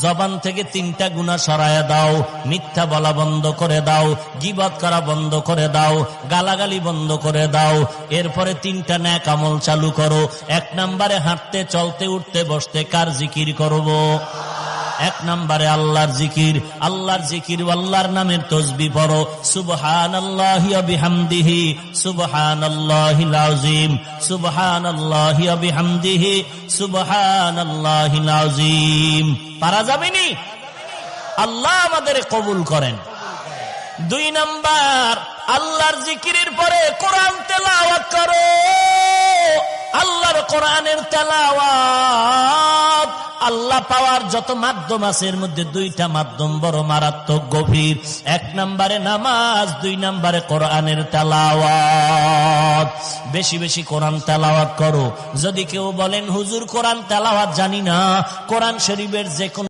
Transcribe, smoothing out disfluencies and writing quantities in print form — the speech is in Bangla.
জবান থেকে 3টা গুনাহ সরায়া দাও, মিথ্যা বলা বন্ধ করে দাও, গীবত করা বন্ধ করে দাও, গালাগালি বন্ধ করে দাও। এরপরে 3টা নেক আমল চালু করো। 1 নম্বরে হাঁটতে চলতে উঠতে বসতে কার জিকির করব? 1 নম্বরে আল্লাহর জিকির। আল্লাহর জিকির, আল্লাহর নামের তাসবিহ পড়ো। সুবহানাল্লাহি ওয়া বিহামদিহি সুবহানাল্লাহিল আযীম, সুবহানাল্লাহি ওয়া বিহামদিহি সুবহানাল্লাহিল আযীম। পারা যাবেনি? আল্লাহ আমাদের কবুল করেন। 2 নাম্বার, আল্লাহর জিকিরের পরে কোরআন তেলাওয়াত করো। আল্লাহর কোরআনের তেলাওয়াত, আল্লাহ পাওয়ার যত মাধ্যম আছে এর মধ্যে 2টা মাধ্যম বড় মারাত্মক গভীর। 1 নম্বরে নামাজ, 2 নম্বরে কোরআনের তেলাওয়াত। বেশি বেশি কোরআন তেলাওয়াত করো। যদি কেউ বলেন হুজুর কোরআন তেলাওয়াত জানি না, কোরআন শরীফের যে কোন